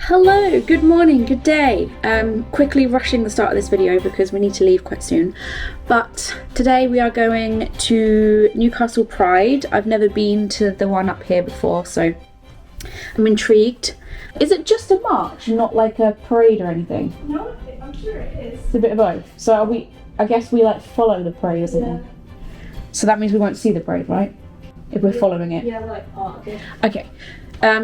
Hello, good morning, good day. Quickly rushing the start of this video because we need to leave quite soon. But today we are going to Newcastle Pride. I've never been to the one up here before, so I'm intrigued. Is it just a march, not like a parade or anything? No, I'm sure it is. It's a bit of both. So are we, I guess we like follow the parade, isn't it? So that means we won't see the parade, right? If we're following it. Yeah, like part of it. Okay.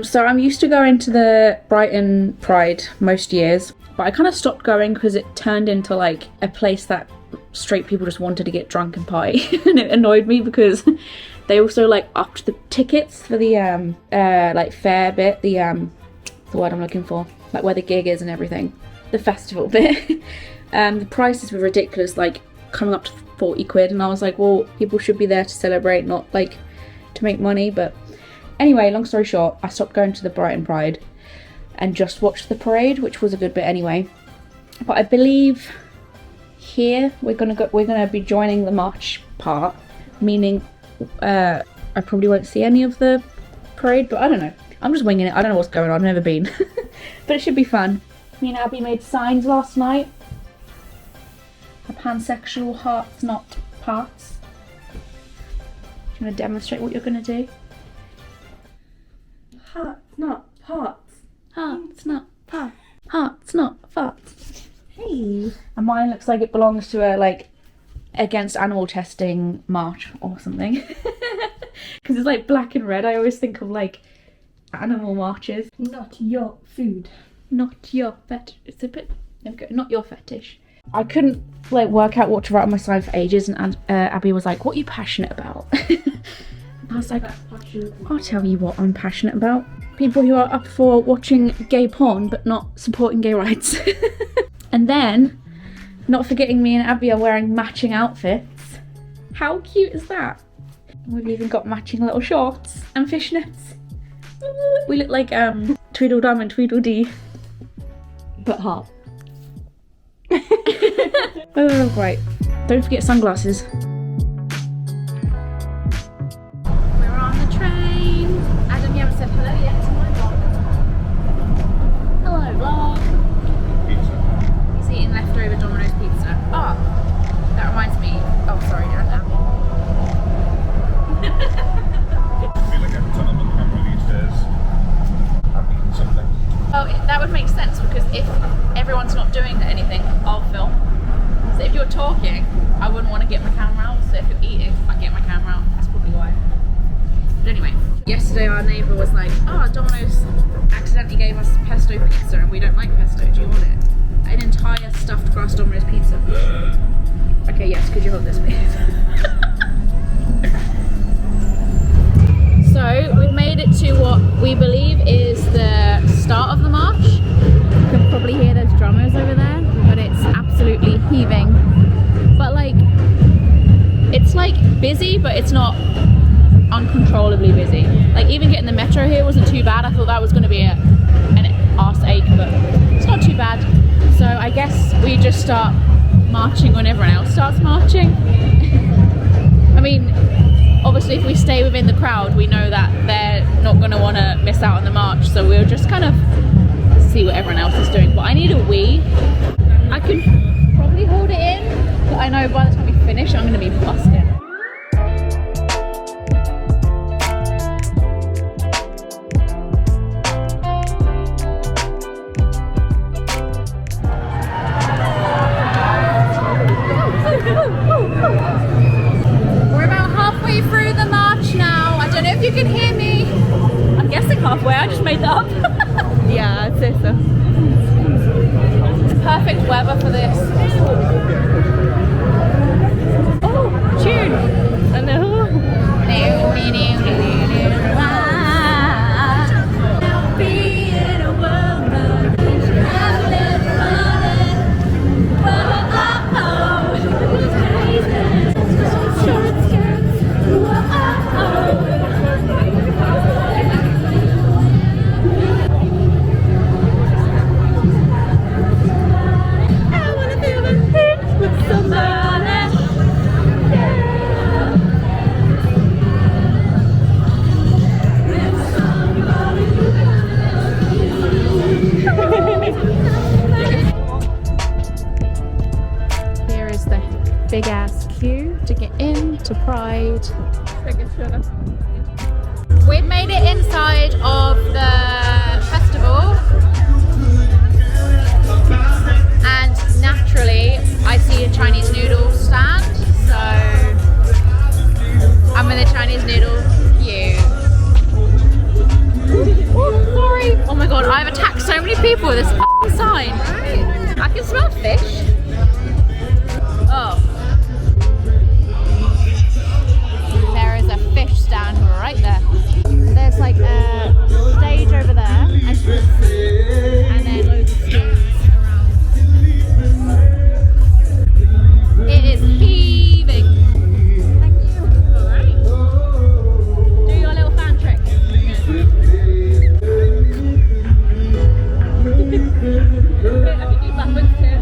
So I'm used to going to the Brighton Pride most years, but I kind of stopped going because it turned into like a place that straight people just wanted to get drunk and party, and it annoyed me because they also like upped the tickets for the like fair bit, the word I'm looking for, like where the gig is and everything, the festival bit. The prices were ridiculous, like coming up to 40 quid, and I was like, well, people should be there to celebrate, not like to make money. But anyway, long story short, I stopped going to the Brighton Pride and just watched the parade, which was a good bit anyway. But I believe here we're gonna be joining the march part, meaning I probably won't see any of the parade, but I don't know. I'm just winging it. I don't know what's going on. I've never been, but it should be fun. Me and Abby made signs last night. A pansexual hearts, not parts. Do you want to demonstrate what you're gonna do? Hearts, not parts. Hearts, not parts. Hearts, not farts. Hey. And mine looks like it belongs to a like against animal testing march or something. Because it's like black and red. I always think of like animal marches. Not your food. Not your fetish. It's a bit. There we go. Not your fetish. I couldn't like work out what to write on my sign for ages, and Abby was like, "What are you passionate about?" I was like, I'll tell you what I'm passionate about. People who are up for watching gay porn but not supporting gay rights. And then, not forgetting me and Abby are wearing matching outfits. How cute is that? We've even got matching little shorts and fishnets. We look like Tweedledum and Tweedledee, but hot. Oh, right. Don't forget sunglasses. We're on the train. Adam, you haven't said hello yet to my vlog. Hello, vlog. Pizza. He's eating leftover Domino's pizza. Oh, that reminds me. Oh, sorry, Dad. I feel like every time I'm on camera these days, I've eaten something. Oh, that would make sense because if everyone's not doing anything, I'll film. So if you're talking, I wouldn't want to get my camera out. So if you're eating, I get my camera out. That's probably why. But anyway, yesterday our neighbour was like, "Oh, Domino's accidentally gave us pesto pizza and we don't like pesto. Do you want it?" An entire stuffed crust Domino's pizza. Okay, yes, could you hold this, please? So we've made it to what we believe is the start of the march. You can probably hear those drummers over there, but it's absolutely heaving. But like, it's like busy, but it's not uncontrollably busy. Like even getting the metro here wasn't too bad. I thought that was going to be an arse ache, but it's not too bad. So I guess we just start marching when everyone else starts marching. I mean, obviously if we stay within the crowd, we know that they're not going to want to miss out on the march, so we'll just kind of see what everyone else is doing. But I need a wee. I can probably hold it in, but I know by the time we finish I'm going to be busted. We're about halfway through the march now. I don't know if you can hear me. I'm guessing halfway. I just made that up. Yeah, I'd say so. It's perfect weather for this. Oh, tune! I know. to Pride. We've made it inside of the festival, and naturally I see a Chinese noodle stand, so I'm in the Chinese noodle queue. Oh, sorry. Oh my god, I've attacked so many people with this f***ing sign. I can smell fish. Oh. There is a fish stand right there. There's like a stage over there, and then loads of stools around. It is heaving. Thank you. Alright. Do your little fan trick. I can do backwards too.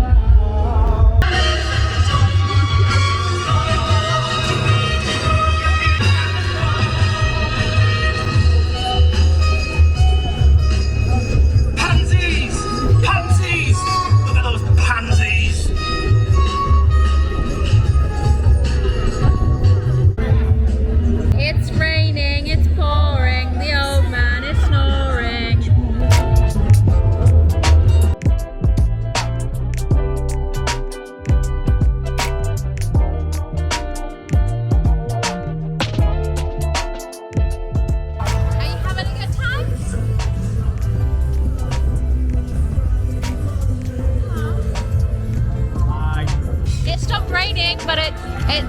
But it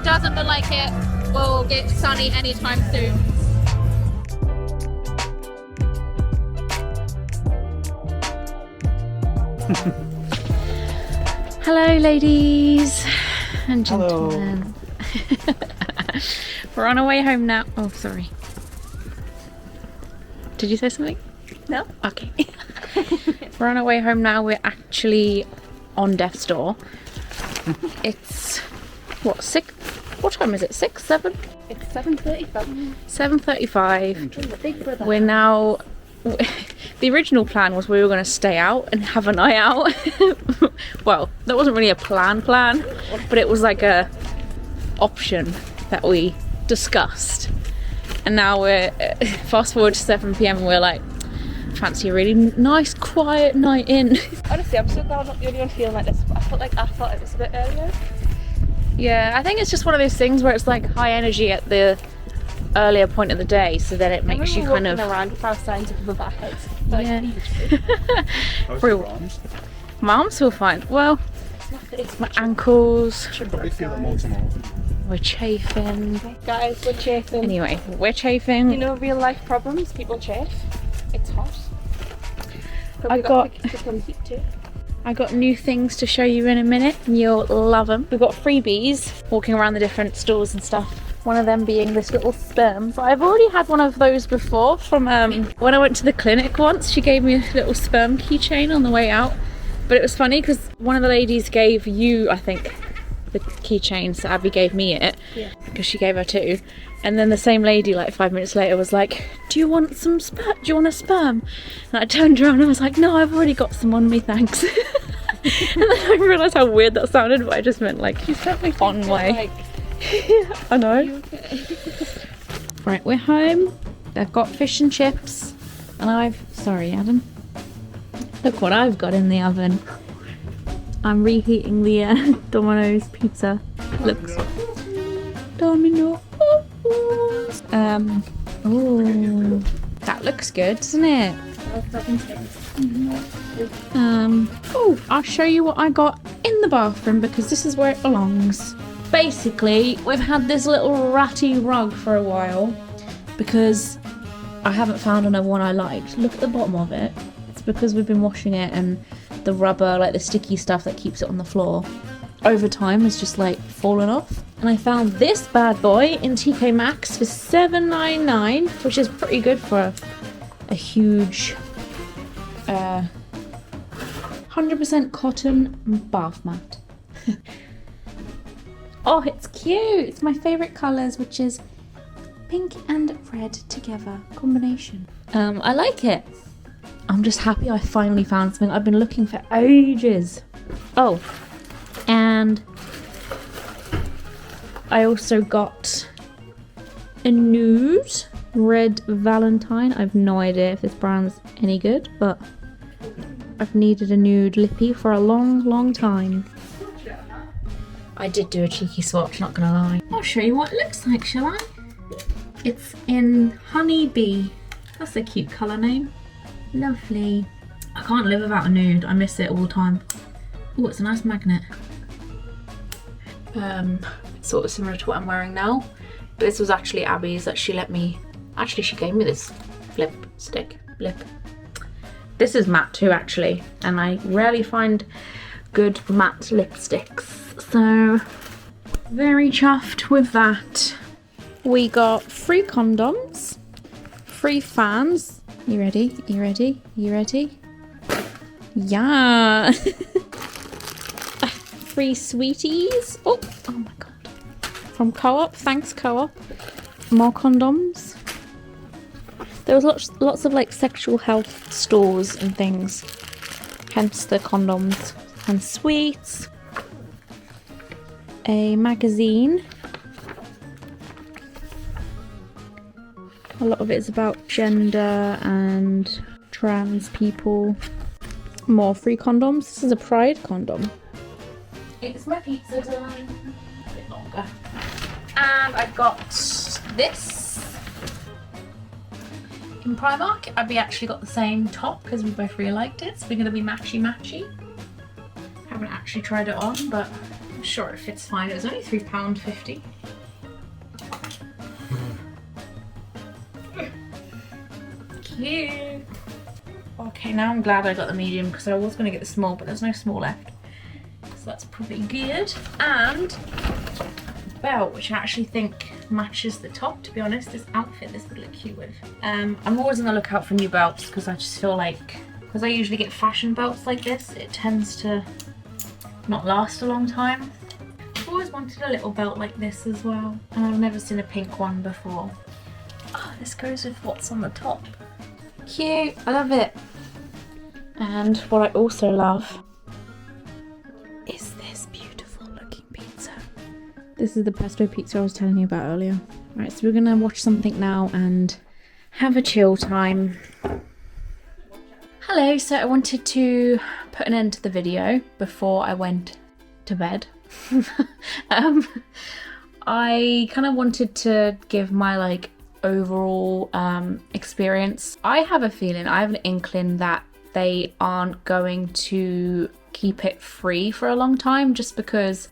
doesn't look like it will get sunny anytime soon. Hello ladies and gentlemen. We're on our way home now. Oh, sorry. Did you say something? No. Okay. We're on our way home now. We're actually on death's door. It's what, 6? What time is it? 6, 7? It's 7:35. 7:35. We're now. The original plan was we were going to stay out and have a night out. Well, that wasn't really a plan, but it was like a option that we discussed. And now we're fast forward to 7 p.m. and we're like, fancy a really nice, quiet night in. Honestly, I'm so glad I'm not the only one feeling like this. But I thought it was a bit earlier. Yeah, I think it's just one of those things where it's like high energy at the earlier point of the day, so then it makes you kind of around with our signs of the backheads. Yeah. How's your arms? My arms feel fine. Well, It's my ankles. I feel it more tomorrow. We're chafing. Guys, we're chafing. Anyway, we're chafing. You know, real life problems. People chafe. It's hot. I got some heat too. I got new things to show you in a minute, and you'll love them. We've got freebies walking around the different stores and stuff. One of them being this little sperm. But I've already had one of those before from when I went to the clinic once. She gave me a little sperm keychain on the way out. But it was funny because one of the ladies gave you, I think, the keychain, so Abby gave me it because she gave her two. And then the same lady, like 5 minutes later, was like, "Do you want some sperm? Do you want a sperm?" And I turned around and I was like, "No, I've already got some on me, thanks." And then I realised how weird that sounded, but I just meant like on my. I know. Right, we're home. I've got fish and chips, and sorry, Adam. Look what I've got in the oven. I'm reheating the Domino's pizza. Looks Domino. Oh, that looks good, doesn't it? Oh, I'll show you what I got in the bathroom because this is where it belongs. Basically, we've had this little ratty rug for a while because I haven't found another one I liked. Look at the bottom of it. It's because we've been washing it and the rubber, like the sticky stuff that keeps it on the floor, over time has just like fallen off. And I found this bad boy in TK Maxx for $7.99, which is pretty good for a huge 100% cotton bath mat. Oh, it's cute. It's my favourite colours, which is pink and red together combination. I like it. I'm just happy I finally found something I've been looking for ages. Oh, and I also got a nude red Valentine. I've no idea if this brand's any good, but I've needed a nude lippy for a long time. I did do a cheeky swatch, not gonna lie. I'll show you what it looks like, shall I? It's in Honey Bee. That's a cute colour name. Lovely. I can't live without a nude. I miss it all the time. Oh, it's a nice magnet. Sort of similar to what I'm wearing now. But this was actually Abby's that she let me... Actually, she gave me this lipstick. This is matte too, actually. And I rarely find good matte lipsticks. So, very chuffed with that. We got free condoms, free fans. You ready? You ready? You ready? Yeah. Free sweeties. Oh my god. From Co-op. Thanks, Co-op. More condoms. There was lots of like sexual health stores and things. Hence the condoms and sweets. A magazine. A lot of it is about gender and trans people. More free condoms. This is a Pride condom. It's my pizza done. A bit longer. And I got this in Primark. Abby actually got the same top because we both really liked it. So we're going to be matchy. Haven't actually tried it on, but I'm sure it fits fine. It was only £3.50. Cute. Okay, now I'm glad I got the medium because I was going to get the small, but there's no small left. So that's probably good. And a belt, which I actually think matches the top, to be honest. This outfit, this would look cute with. I'm always on the lookout for new belts because I just feel like, because I usually get fashion belts like this, it tends to not last a long time. I've always wanted a little belt like this as well, and I've never seen a pink one before. Oh, this goes with what's on the top. Cute, I love it. And what I also love is this beautiful looking pizza. This is the pesto pizza I was telling you about earlier. Right, so we're gonna watch something now and have a chill time. Hello, so I wanted to put an end to the video before I went to bed. I kind of wanted to give my like overall experience. I have a feeling, I have an inkling that they aren't going to keep it free for a long time, just because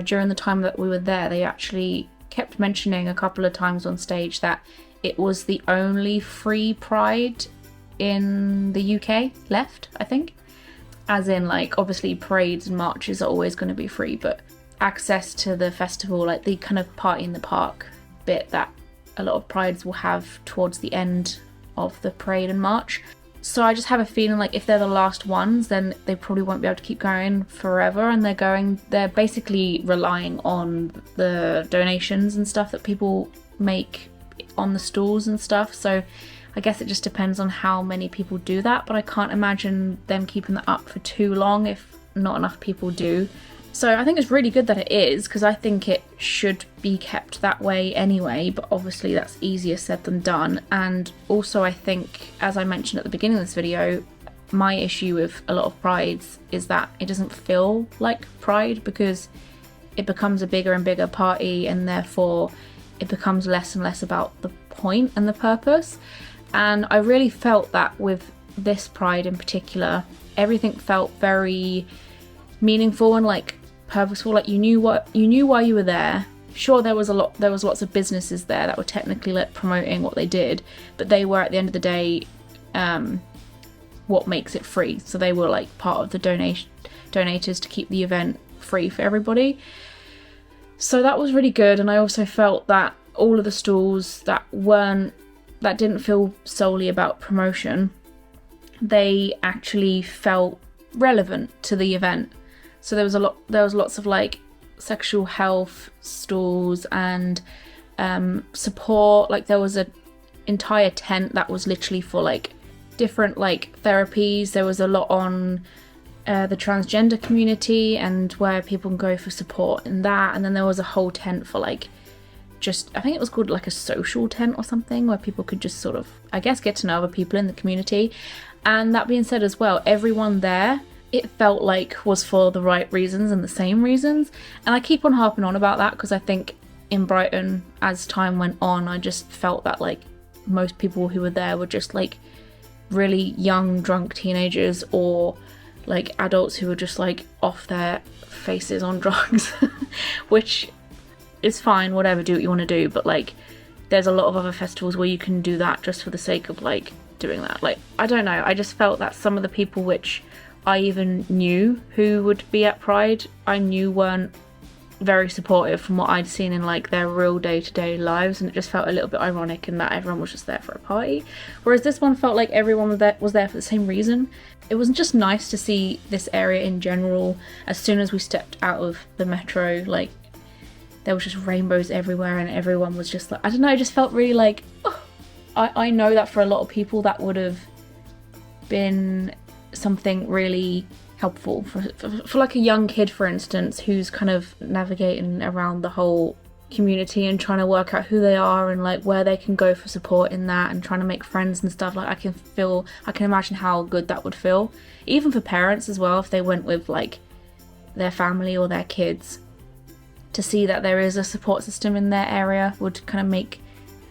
during the time that we were there, they actually kept mentioning a couple of times on stage that it was the only free Pride in the UK left, I think. As in, like, obviously parades and marches are always going to be free, but access to the festival, like the kind of party in the park bit that a lot of prides will have towards the end of the parade and march. So I just have a feeling like if they're the last ones, then they probably won't be able to keep going forever, and they're basically relying on the donations and stuff that people make on the stalls and stuff. So I guess it just depends on how many people do that, but I can't imagine them keeping that up for too long if not enough people do. So I think it's really good that it is, because I think it should be kept that way anyway, but obviously that's easier said than done. And also I think, as I mentioned at the beginning of this video, my issue with a lot of prides is that it doesn't feel like Pride, because it becomes a bigger and bigger party, and therefore it becomes less and less about the point and the purpose. And I really felt that with this Pride in particular, everything felt very meaningful and like purposeful. Like you knew why you were there. Sure, there was lots of businesses there that were technically like promoting what they did, but they were at the end of the day what makes it free. So they were like part of the donators to keep the event free for everybody. So that was really good. And I also felt that all of the stalls that didn't feel solely about promotion, they actually felt relevant to the event. So there was lots of like sexual health stalls and support. Like there was an entire tent that was literally for like different like therapies. There was a lot on the transgender community and where people can go for support in that. And then there was a whole tent for like, just, I think it was called like a social tent or something, where people could just sort of, I guess, get to know other people in the community. And that being said as well, everyone there, it felt like was for the right reasons and the same reasons. And I keep on harping on about that because I think in Brighton, as time went on, I just felt that like most people who were there were just like really young drunk teenagers, or like adults who were just like off their faces on drugs, which is fine, whatever, do what you want to do, but like there's a lot of other festivals where you can do that just for the sake of like doing that. Like, I don't know, I just felt that some of the people which I even knew who would be at Pride, I knew weren't very supportive from what I'd seen in like their real day-to-day lives, and it just felt a little bit ironic in that everyone was just there for a party, whereas this one felt like everyone was there for the same reason. It was just nice to see this area in general. As soon as we stepped out of the metro, like there was just rainbows everywhere, and everyone was just like, I don't know, it just felt really like, oh. I know that for a lot of people that would have been something really helpful for like a young kid, for instance, who's kind of navigating around the whole community and trying to work out who they are and like where they can go for support in that, and trying to make friends and stuff. Like I can imagine how good that would feel, even for parents as well, if they went with like their family or their kids. To see that there is a support system in their area would kind of make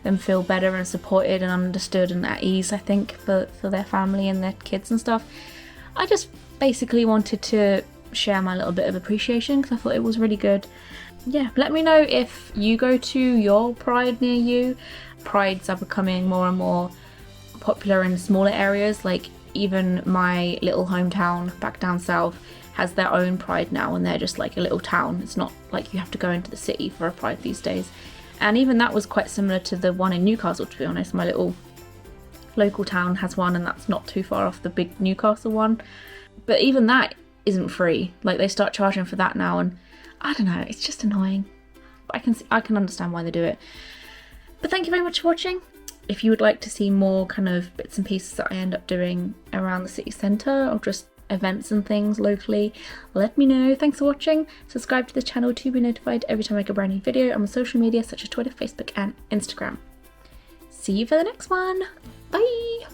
them feel better and supported and understood and at ease, I think, for their family and their kids and stuff. I just basically wanted to share my little bit of appreciation because I thought it was really good. Yeah, let me know if you go to your Pride near you. Prides are becoming more and more popular in smaller areas, like even my little hometown back down south has their own Pride now, and they're just like a little town. It's not like you have to go into the city for a Pride these days. And even that was quite similar to the one in Newcastle, to be honest. My little local town has one, and that's not too far off the big Newcastle one. But even that isn't free. Like they start charging for that now, and I don't know, it's just annoying. But I can understand why they do it. But thank you very much for watching. If you would like to see more kind of bits and pieces that I end up doing around the city centre, or just events and things locally, let me know. Thanks for watching. Subscribe to the channel to be notified every time I make a brand new video. I'm on social media such as Twitter, Facebook and Instagram. See you for the next one. Bye.